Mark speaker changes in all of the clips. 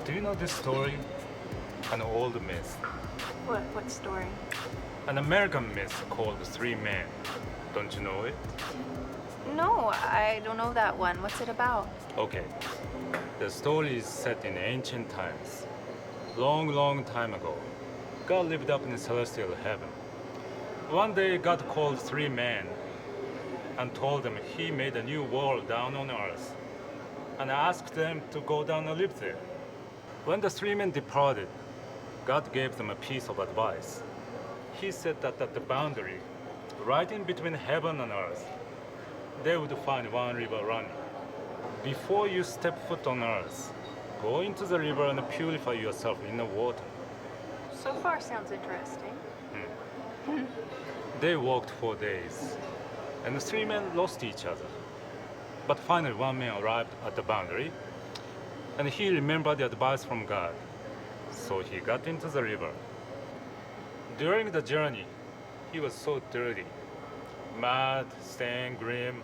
Speaker 1: Do you know this story? An old myth.
Speaker 2: What story?
Speaker 1: An American myth called Three Men. Don't you know it?
Speaker 2: No, I don't know that one. What's it about?
Speaker 1: Okay. The story is set in ancient times. Long, long time ago, God lived up in celestial heaven. One day, God called three men and told them he made a new world down on earth and asked them to go down and live there. When the three men departed, God gave them a piece of advice. He said that at the boundary, right in between heaven and earth, they would find one river running. Before you step foot on earth, go into the river and purify yourself in the water.
Speaker 2: So far sounds interesting.
Speaker 1: They walked for days, and the three men lost each other. But finally, one man arrived at the boundary, and he remembered the advice from God. So he got into the river. During the journey, he was so dirty, mad, stained, grim,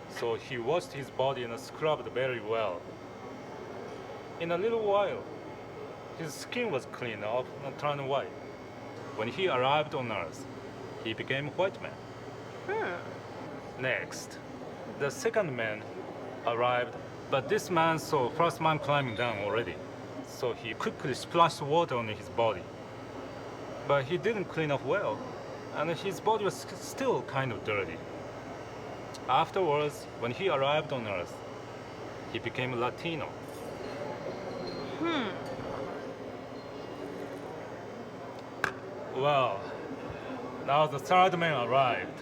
Speaker 1: so he washed his body and scrubbed very well. In a little while, his skin was cleaned off and turned white. When he arrived on earth, he became a white man. Next, the second man arrived, but this man saw first man climbing down already, so he quickly splashed water on his body. But he didn't clean up well, and his body was still kind of dirty. Afterwards, when he arrived on earth, he became Latino. Well, now the third man arrived.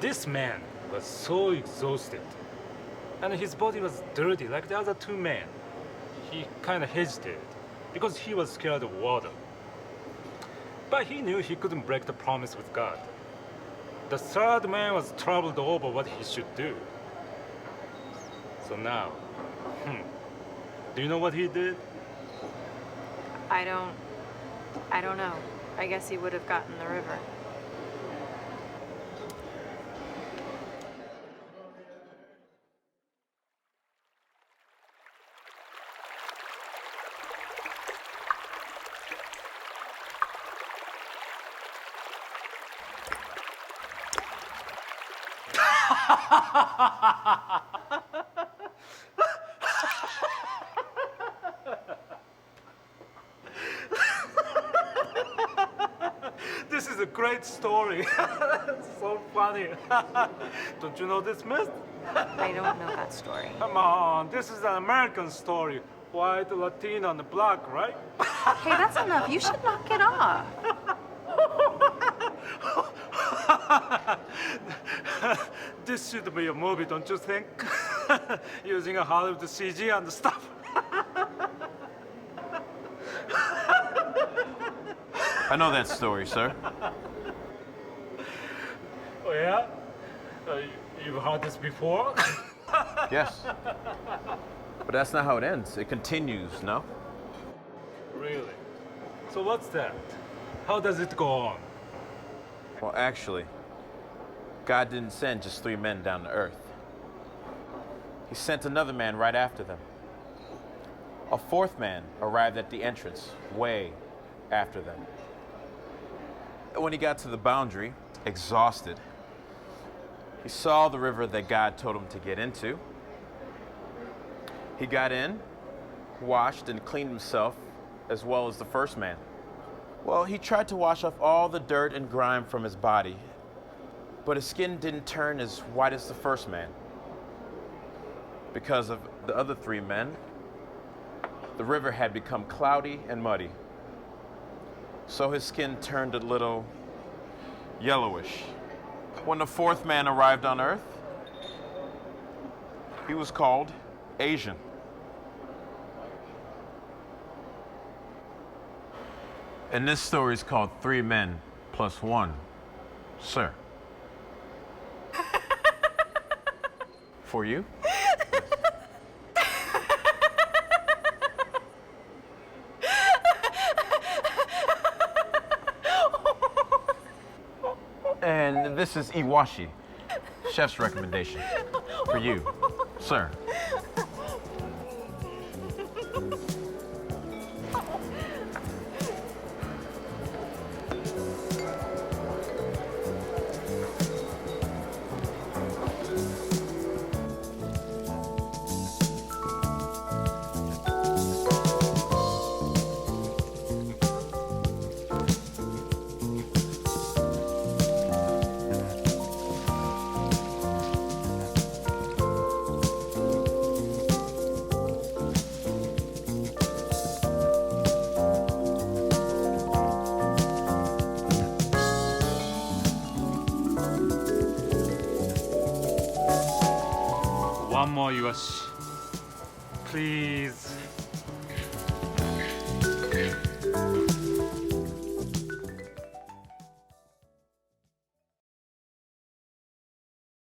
Speaker 1: This man was so exhausted, and his body was dirty like the other two men. He kind of hesitated because he was scared of water. But he knew he couldn't break the promise with God. The third man was troubled over what he should do. So now, do you know what he did?
Speaker 2: I don't know. I guess he would have gotten the river.
Speaker 1: This is a great story. So funny. Don't you know this myth?
Speaker 2: I don't know that story.
Speaker 1: Come on, this is an American story. White, Latino, and black, right?
Speaker 2: Hey, that's enough. You should knock it off.
Speaker 1: This should be a movie, don't you think? Using a Hollywood CG and stuff.
Speaker 3: I know that story, sir.
Speaker 1: Oh yeah? You've heard this before?
Speaker 3: Yes. But that's not how it ends. It continues, no?
Speaker 1: Really? So what's that? How does it go on?
Speaker 3: Well, actually, God didn't send just three men down to earth. He sent another man right after them. A fourth man arrived at the entrance way after them. When he got to the boundary, exhausted, he saw the river that God told him to get into. He got in, washed, and cleaned himself, as well as the first man. Well, he tried to wash off all the dirt and grime from his body, but his skin didn't turn as white as the first man. Because of the other three men, the river had become cloudy and muddy. So his skin turned a little yellowish. When the fourth man arrived on earth, he was called Asian. And this story is called Three Men Plus One, sir. For you? And this is Iwashi, chef's recommendation for you, sir.
Speaker 1: One more iwashi. Please.